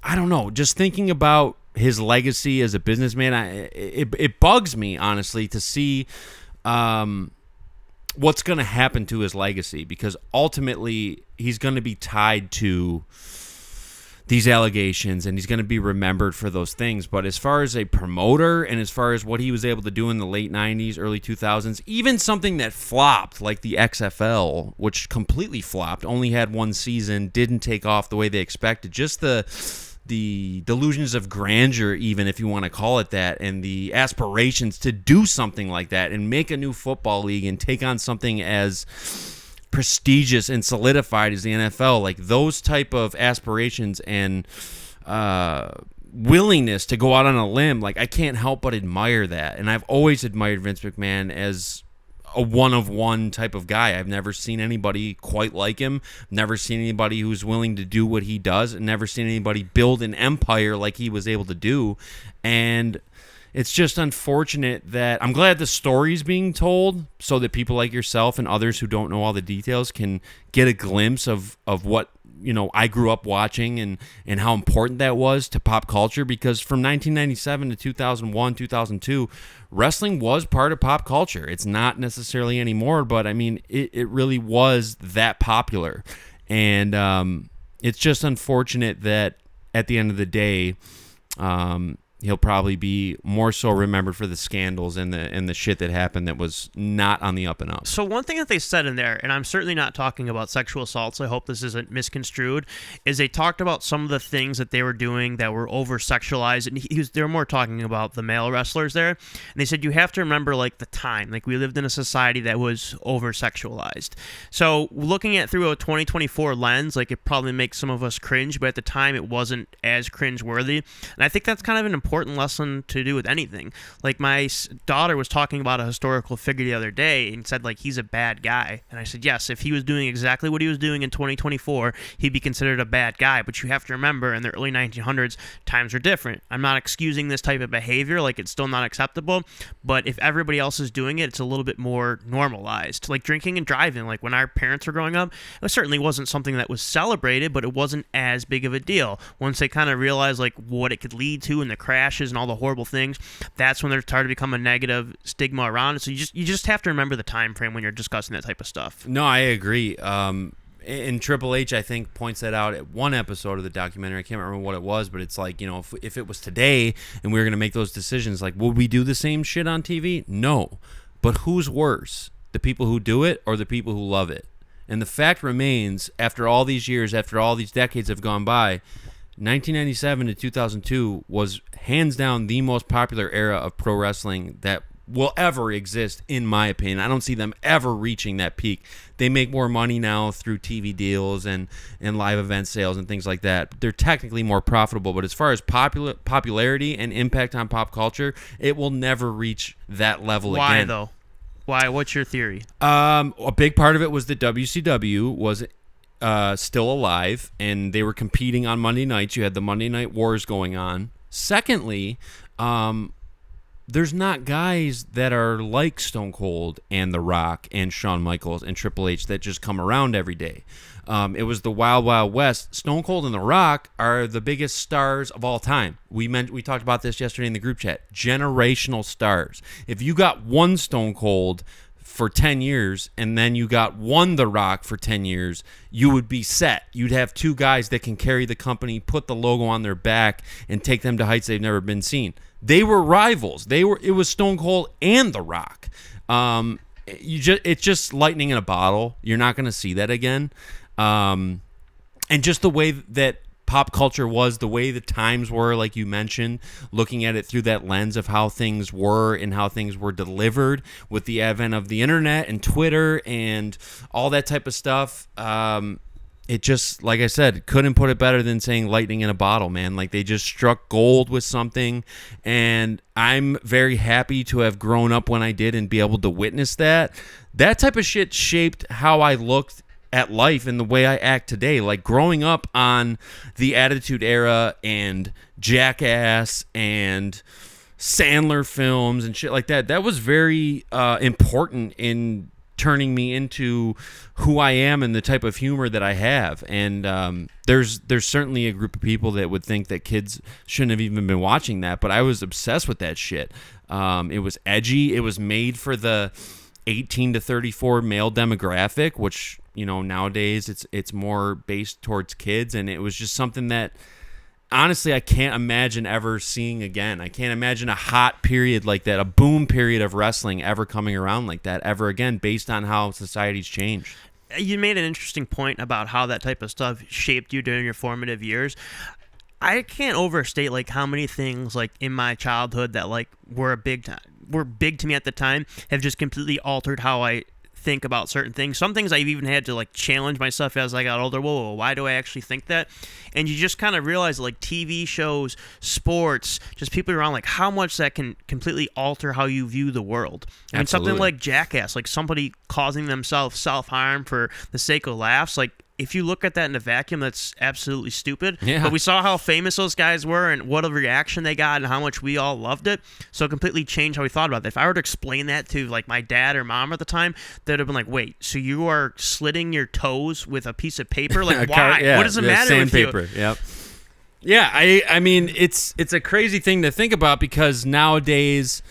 don't know. Just thinking about his legacy as a businessman, it bugs me, honestly, to see what's going to happen to his legacy, because ultimately he's going to be tied to these allegations and he's going to be remembered for those things. But as far as a promoter and as far as what he was able to do in the late 90s, early 2000s, even something that flopped like the XFL, which completely flopped, only had one season, didn't take off the way they expected, just the delusions of grandeur, even if you want to call it that, and the aspirations to do something like that and make a new football league and take on something as prestigious and solidified as the NFL, like those type of aspirations and willingness to go out on a limb, like I can't help but admire that. And I've always admired Vince McMahon as a one-of-one type of guy. I've never seen anybody quite like him, never seen anybody who's willing to do what he does, and never seen anybody build an empire like he was able to do. And it's just unfortunate that I'm glad the story's being told so that people like yourself and others who don't know all the details can get a glimpse of what, you know, I grew up watching and how important that was to pop culture, because from 1997 to 2001, 2002, wrestling was part of pop culture. It's not necessarily anymore, but I mean, it really was that popular. And it's just unfortunate that at the end of the day, he'll probably be more so remembered for the scandals and the shit that happened that was not on the up and up. So one thing that they said in there, and I'm certainly not talking about sexual assault, so I hope this isn't misconstrued, is they talked about some of the things that they were doing that were over-sexualized, and they were more talking about the male wrestlers there. And they said you have to remember, like, the time. Like, we lived in a society that was over-sexualized. So looking at through a 2024 lens, like, it probably makes some of us cringe, but at the time it wasn't as cringe-worthy. And I think that's kind of an important important lesson to do with anything. Like my daughter was talking about a historical figure the other day and said like he's a bad guy, and I said yes, if he was doing exactly what he was doing in 2024, he'd be considered a bad guy. But you have to remember, in the early 1900s, times are different. I'm not excusing this type of behavior, like it's still not acceptable, but if everybody else is doing it, it's a little bit more normalized. Like drinking and driving, like when our parents were growing up, it certainly wasn't something that was celebrated, but it wasn't as big of a deal. Once they kind of realized like what it could lead to and the crashes and all the horrible things, that's when there started to become a negative stigma around it. So you just have to remember the time frame when you're discussing that type of stuff. No, I agree. And Triple H, I think, points that out at one episode of the documentary. I can't remember what it was, but it's like, if it was today and we were going to make those decisions, like, would we do the same shit on TV? No. But who's worse, the people who do it or the people who love it? And the fact remains, after all these years, after all these decades have gone by, 1997 to 2002 was hands down the most popular era of pro wrestling that will ever exist, in my opinion. I don't see them ever reaching that peak. They make more money now through TV deals and live event sales and things like that. They're technically more profitable, but as far as popularity and impact on pop culture, it will never reach that level again. Why, though? Why? What's your theory? A big part of it was that WCW was still alive, and they were competing on Monday nights. You had the Monday Night Wars going on. Secondly, there's not guys that are like Stone Cold and The Rock and Shawn Michaels and Triple H that just come around every day. It was the Wild Wild West. Stone Cold and The Rock are the biggest stars of all time. We talked about this yesterday in the group chat. Generational stars. If you got one Stone Cold for 10 years and then you got one The Rock for 10 years, you would be set. You'd have two guys that can carry the company, put the logo on their back, and take them to heights they've never been seen. They were rivals. It was Stone Cold and The Rock. It's just lightning in a bottle. You're not going to see that again. And just the way that pop culture was, the way the times were, like you mentioned, looking at it through that lens of how things were and how things were delivered with the advent of the internet and Twitter and all that type of stuff. It just, like I said, couldn't put it better than saying lightning in a bottle, man. Like, they just struck gold with something, and I'm very happy to have grown up when I did and be able to witness that. That type of shit shaped how I looked at life and the way I act today. Like, growing up on the Attitude Era and Jackass and Sandler films and shit like that, that was very important in turning me into who I am and the type of humor that I have. And there's certainly a group of people that would think that kids shouldn't have even been watching that, but I was obsessed with that shit. It was edgy. It was made for the 18 to 34 male demographic, which, nowadays it's more based towards kids, and it was just something that honestly I can't imagine ever seeing again. I can't imagine a hot period like that, a boom period of wrestling ever coming around like that ever again, based on how society's changed. You made an interesting point about how that type of stuff shaped you during your formative years. I can't overstate like how many things like in my childhood that like were big to me at the time have just completely altered how I think about certain things. Some things I've even had to like challenge myself as I got older. Whoa, why do I actually think that? And you just kind of realize like TV shows, sports, just people around, like how much that can completely alter how you view the world. I mean, something like Jackass, like somebody causing themselves self-harm for the sake of laughs, like if you look at that in a vacuum, that's absolutely stupid. Yeah. But we saw how famous those guys were and what a reaction they got and how much we all loved it. So it completely changed how we thought about it. If I were to explain that to like my dad or mom at the time, they'd have been like, wait, so you are slitting your toes with a piece of paper? Like, why? Yeah, what does it matter with you? Sandpaper, yep. Yeah, I mean, it's a crazy thing to think about because nowadays,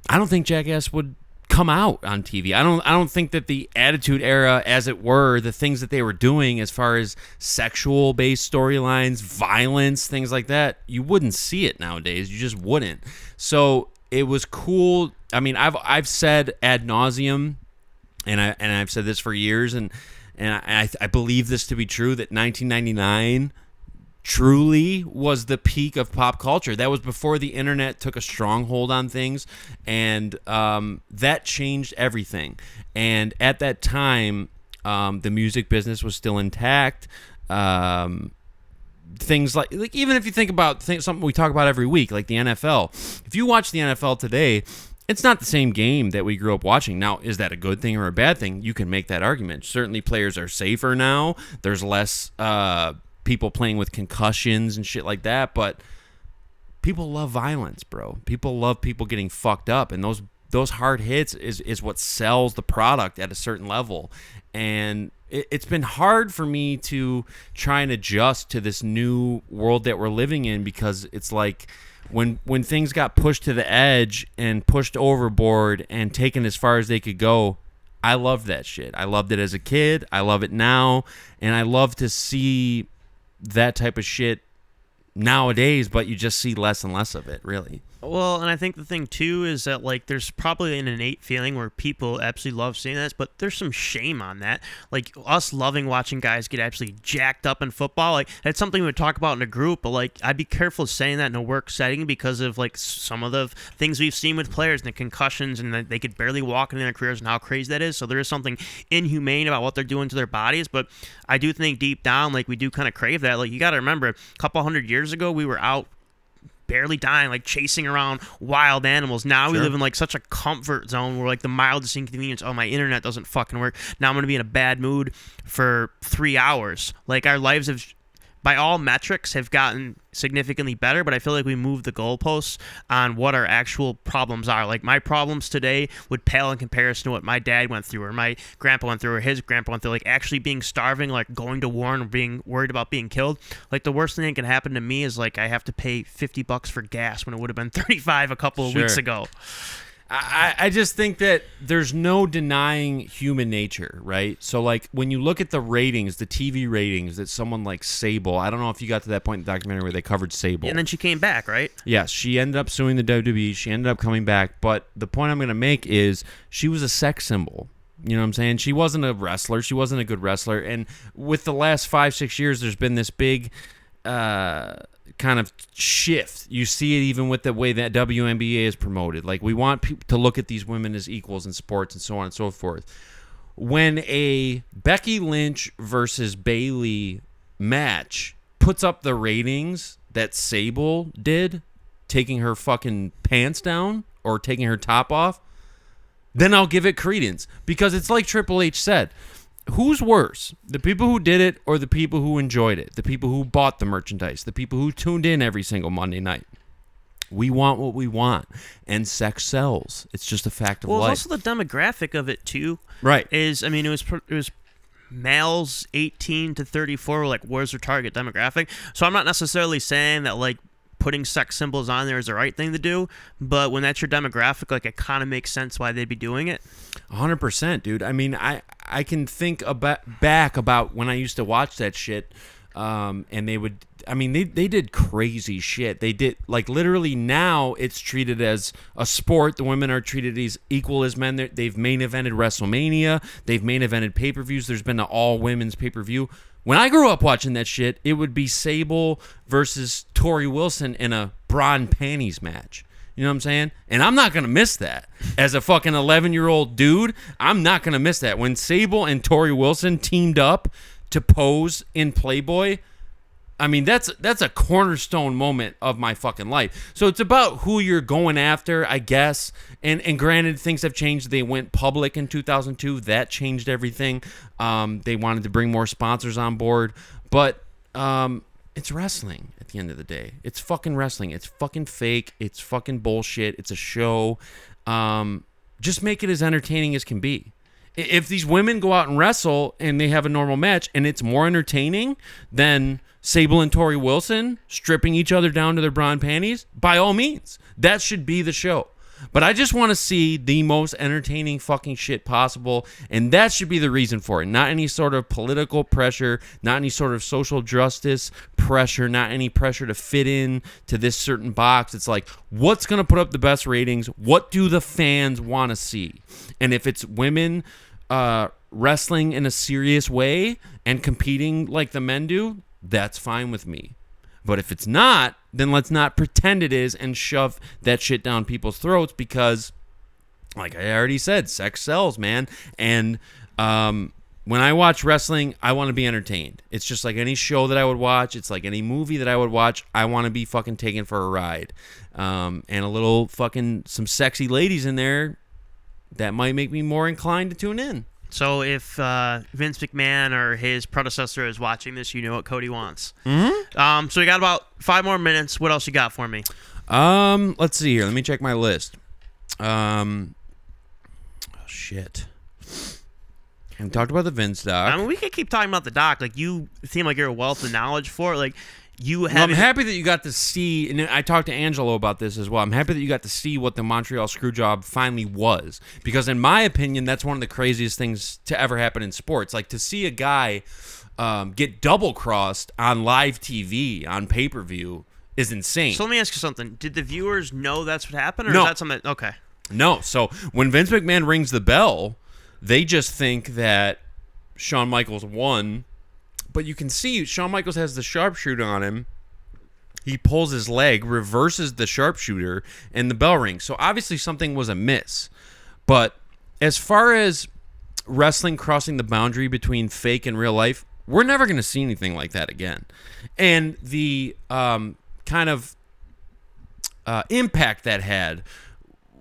I don't think Jackass would come out on TV. I don't think that the Attitude Era, as it were, the things that they were doing as far as sexual based storylines, violence, things like that, you wouldn't see it nowadays. You just wouldn't. So it was cool. I mean, I've said ad nauseum, and I've said this for years, and I believe this to be true, that 1999 truly was the peak of pop culture. That was before the internet took a stronghold on things, and that changed everything. And at that time, the music business was still intact. things like even if you think about something we talk about every week, like the NFL. If you watch the NFL today, it's not the same game that we grew up watching. Now, is that a good thing or a bad thing? You can make that argument. Certainly players are safer now. There's less people playing with concussions and shit like that, but people love violence, bro. People love people getting fucked up, and those hard hits is what sells the product at a certain level. And it's been hard for me to try and adjust to this new world that we're living in, because it's like when things got pushed to the edge and pushed overboard and taken as far as they could go, I loved that shit. I loved it as a kid. I love it now. And I love to see that type of shit nowadays, but you just see less and less of it, really. Well, and I think the thing, too, is that, like, there's probably an innate feeling where people absolutely love seeing this, but there's some shame on that. Like, us loving watching guys get absolutely jacked up in football, like, that's something we would talk about in a group, but, like, I'd be careful saying that in a work setting because of, like, some of the things we've seen with players and the concussions and that they could barely walk in their careers and how crazy that is. So there is something inhumane about what they're doing to their bodies, but I do think deep down, like, we do kind of crave that. Like, you got to remember, a couple hundred years ago, we were out barely dying, like chasing around wild animals. Now we live in like such a comfort zone where like the mildest inconvenience, oh, my internet doesn't fucking work, now I'm gonna be in a bad mood for 3 hours. Like, our lives have, by all metrics, have gotten significantly better, but I feel like we moved the goalposts on what our actual problems are. Like, my problems today would pale in comparison to what my dad went through, or my grandpa went through, or his grandpa went through. Like, actually being starving, like going to war and being worried about being killed. Like, the worst thing that can happen to me is like I have to pay $50 for gas when it would have been $35 a couple of weeks ago. I just think that there's no denying human nature, right? So, like, when you look at the ratings, the TV ratings that someone like Sable, I don't know if you got to that point in the documentary where they covered Sable. And then she came back, right? Yes, she ended up suing the WWE. She ended up coming back. But the point I'm going to make is she was a sex symbol. You know what I'm saying? She wasn't a wrestler. She wasn't a good wrestler. And with the last 5-6 years, there's been this big kind of shift. You see it even with the way that WNBA is promoted. Like, we want people to look at these women as equals in sports and so on and so forth. When a Becky Lynch versus Bayley match puts up the ratings that Sable did, taking her fucking pants down or taking her top off, then I'll give it credence. Because it's like Triple H said, who's worse, the people who did it or the people who enjoyed it, the people who bought the merchandise, the people who tuned in every single Monday night? We want what we want, and sex sells. It's just a fact of life. Well, it's also the demographic of it too. Right. It was males 18 to 34 were like, where's their target demographic? So I'm not necessarily saying that like putting sex symbols on there is the right thing to do, but when that's your demographic, like, it kind of makes sense why they'd be doing it. 100%, dude. I mean, I can think back about when I used to watch that shit, and they would, I mean, they did crazy shit. They did, like, literally now it's treated as a sport. The women are treated as equal as men. They've main evented WrestleMania. They've main evented pay-per-views. There's been an all-women's pay-per-view. When I grew up watching that shit, it would be Sable versus Tori Wilson in a bra and panties match. You know what I'm saying? And I'm not going to miss that. As a fucking 11-year-old dude, I'm not going to miss that. When Sable and Tori Wilson teamed up to pose in Playboy, I mean, that's a cornerstone moment of my fucking life. So it's about who you're going after, I guess. And granted, things have changed. They went public in 2002. That changed everything. They wanted to bring more sponsors on board. But it's wrestling at the end of the day. It's fucking wrestling. It's fucking fake. It's fucking bullshit. It's a show. Just make it as entertaining as can be. If these women go out and wrestle and they have a normal match and it's more entertaining than Sable and Tori Wilson stripping each other down to their bra and panties, by all means, that should be the show. But I just want to see the most entertaining fucking shit possible, and that should be the reason for it. Not any sort of political pressure, not any sort of social justice pressure, not any pressure to fit in to this certain box. It's like, what's going to put up the best ratings? What do the fans want to see? And if it's women wrestling in a serious way and competing like the men do, that's fine with me. But if it's not, then let's not pretend it is and shove that shit down people's throats, because, like I already said, sex sells, man. And when I watch wrestling, I want to be entertained. It's just like any show that I would watch. It's like any movie that I would watch. I want to be fucking taken for a ride. And a little fucking some sexy ladies in there that might make me more inclined to tune in. So if Vince McMahon or his predecessor is watching this, you know what Cody wants. Mm-hmm. So we got about 5 more minutes. What else you got for me? Let's see here. Let me check my list. Shit. We talked about the Vince doc. I mean, we could keep talking about the doc. Like, you seem like you're a wealth of knowledge for it. Like, you have. Well, I'm happy that you got to see, and I talked to Angelo about this as well. I'm happy that you got to see what the Montreal Screwjob finally was, because in my opinion, that's one of the craziest things to ever happen in sports. Like, to see a guy get double crossed on live TV on pay-per-view is insane. So let me ask you something. Did the viewers know that's what happened, or No. is that something? Okay. No. So when Vince McMahon rings the bell, they just think that Shawn Michaels won. But you can see Shawn Michaels has the sharpshooter on him. He pulls his leg, reverses the sharpshooter, and the bell rings. So obviously something was amiss. But as far as wrestling crossing the boundary between fake and real life, we're never going to see anything like that again. And the kind of impact that had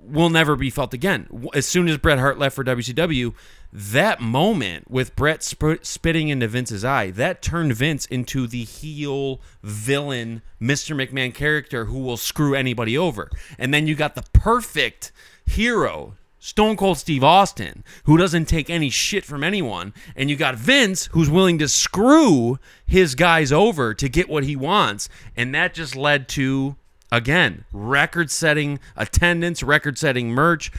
will never be felt again. As soon as Bret Hart left for WCW, that moment with Bret spitting into Vince's eye, that turned Vince into the heel villain Mr. McMahon character who will screw anybody over. And then you got the perfect hero, Stone Cold Steve Austin, who doesn't take any shit from anyone. And you got Vince, who's willing to screw his guys over to get what he wants. And that just led to, again, record-setting attendance, record-setting merch,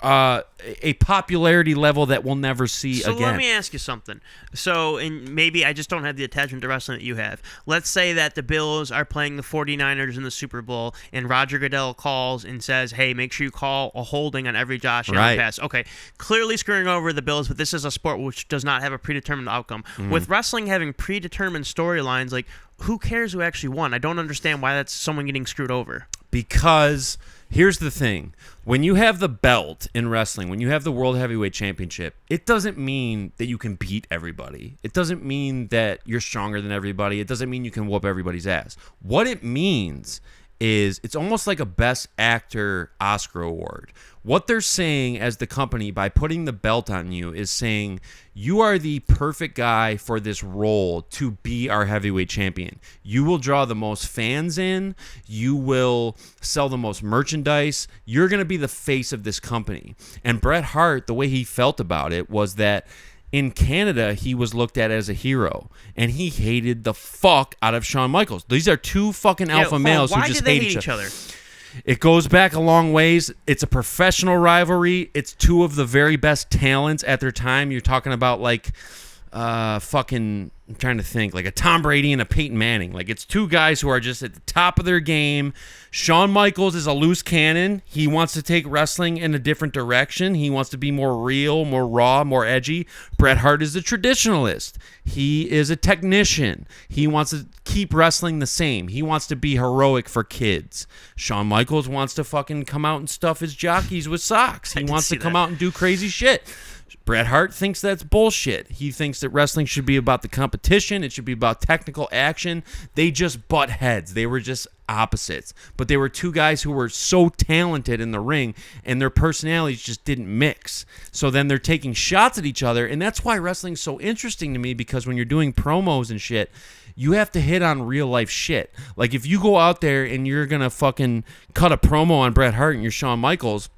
a popularity level that we'll never see again. So let me ask you something. So, and maybe I just don't have the attachment to wrestling that you have. Let's say that the Bills are playing the 49ers in the Super Bowl, and Roger Goodell calls and says, hey, make sure you call a holding on every Josh Allen pass. Okay, clearly screwing over the Bills, but this is a sport which does not have a predetermined outcome. Mm-hmm. With wrestling having predetermined storylines, like, who cares who actually won? I don't understand why that's someone getting screwed over. Because here's the thing. When you have the belt in wrestling, when you have the World Heavyweight Championship, it doesn't mean that you can beat everybody. It doesn't mean that you're stronger than everybody. It doesn't mean you can whoop everybody's ass. What it means is it's almost like a Best Actor Oscar award. What they're saying as the company by putting the belt on you is saying you are the perfect guy for this role to be our heavyweight champion. You will draw the most fans in. You will sell the most merchandise. You're going to be the face of this company. And Bret Hart, the way he felt about it was that in Canada, he was looked at as a hero, and he hated the fuck out of Shawn Michaels. These are two fucking alpha males who just hate each other. It goes back a long ways. It's a professional rivalry. It's two of the very best talents at their time. You're talking about like I'm trying to think, like a Tom Brady and a Peyton Manning. Like, it's two guys who are just at the top of their game. Shawn Michaels is a loose cannon. He wants to take wrestling in a different direction. He wants to be more real, more raw, more edgy. Bret Hart is a traditionalist. He is a technician. He wants to keep wrestling the same. He wants to be heroic for kids. Shawn Michaels wants to fucking come out and stuff his jockeys with socks. He wants to come out and do crazy shit. Bret Hart thinks that's bullshit. He thinks that wrestling should be about the competition. It should be about technical action. They just butt heads. They were just opposites. But they were two guys who were so talented in the ring, and their personalities just didn't mix. So then they're taking shots at each other, and that's why wrestling's so interesting to me, because when you're doing promos and shit, you have to hit on real life shit. Like, if you go out there and you're going to fucking cut a promo on Bret Hart and you're Shawn Michaels,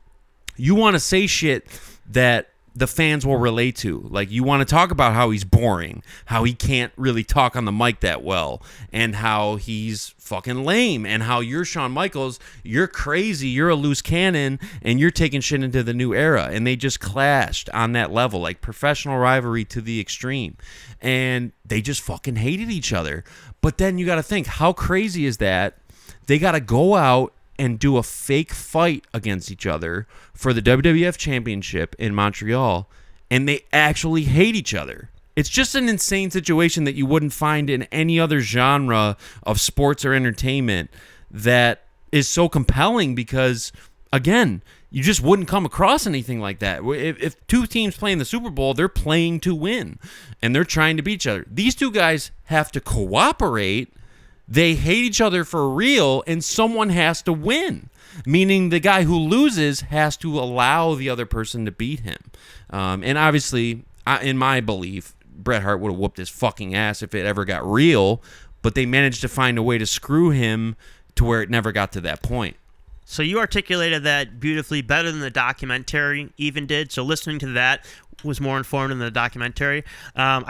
you want to say shit that the fans will relate to. Like, you want to talk about how he's boring, how he can't really talk on the mic that well, and how he's fucking lame, and how you're Shawn Michaels, you're crazy, you're a loose cannon, and you're taking shit into the new era. And they just clashed on that level, like professional rivalry to the extreme. And they just fucking hated each other. But then you got to think, how crazy is that? They got to go out and do a fake fight against each other for the WWF Championship in Montreal, and they actually hate each other. It's just an insane situation that you wouldn't find in any other genre of sports or entertainment that is so compelling, because again, you just wouldn't come across anything like that. If two teams play in the Super Bowl, they're playing to win, and they're trying to beat each other. These two guys have to cooperate. They hate each other for real, and someone has to win, meaning the guy who loses has to allow the other person to beat him. And obviously, in my belief, Bret Hart would have whooped his fucking ass if it ever got real, but they managed to find a way to screw him to where it never got to that point. So you articulated that beautifully, better than the documentary even did. So listening to that was more informed than the documentary. I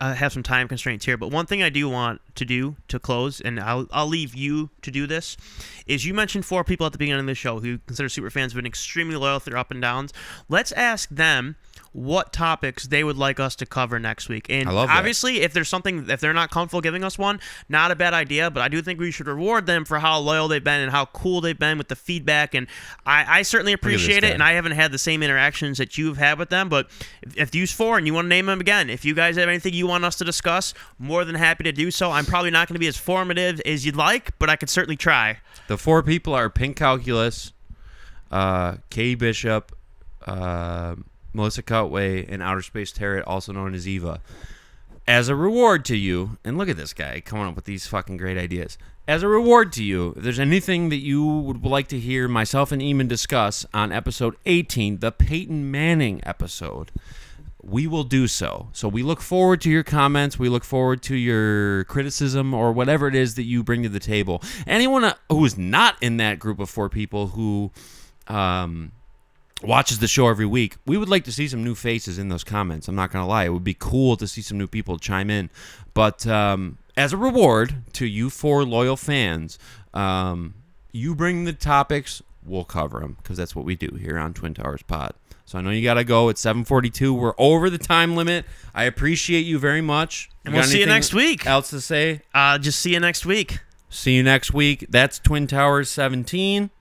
have some time constraints here, but one thing I do want to do to close, and I'll leave you to do this, is you mentioned 4 people at the beginning of the show who consider super fans, have been extremely loyal through up and downs. Let's ask them what topics they would like us to cover next week. And obviously, if they're not comfortable giving us one, not a bad idea, but I do think we should reward them for how loyal they've been and how cool they've been with the feedback. And I certainly appreciate it, and I haven't had the same interactions that you've had with them, but if these 4, and you want to name them again, if you guys have anything you want us to discuss, more than happy to do so. I'm probably not going to be as formative as you'd like, but I could certainly try. The 4 people are Pink Calculus, Katie Bishop, Melissa Cutway, and Outer Space Tarot, also known as Eva. As a reward to you, and look at this guy coming up with these fucking great ideas. As a reward to you, if there's anything that you would like to hear myself and Eamon discuss on episode 18, the Peyton Manning episode, we will do so. So we look forward to your comments. We look forward to your criticism or whatever it is that you bring to the table. Anyone who is not in that group of 4 people who watches the show every week, we would like to see some new faces in those comments. I'm not going to lie. It would be cool to see some new people chime in. But as a reward to you 4 loyal fans, you bring the topics, we'll cover them, because that's what we do here on Twin Towers Pod. So I know you got to go. It's 7:42. We're over the time limit. I appreciate you very much. And we'll see you next week. Else to say? Just see you next week. See you next week. That's Twin Towers 17.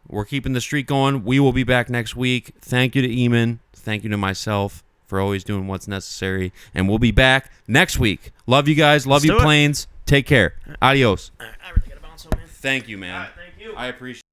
We're keeping the streak going. We will be back next week. Thank you to Eamon. Thank you to myself for always doing what's necessary. And we'll be back next week. Love you guys. Love you, Planes. Take care. Adios. I really got to bounce on, man. Thank you, man. Thank you. I appreciate it.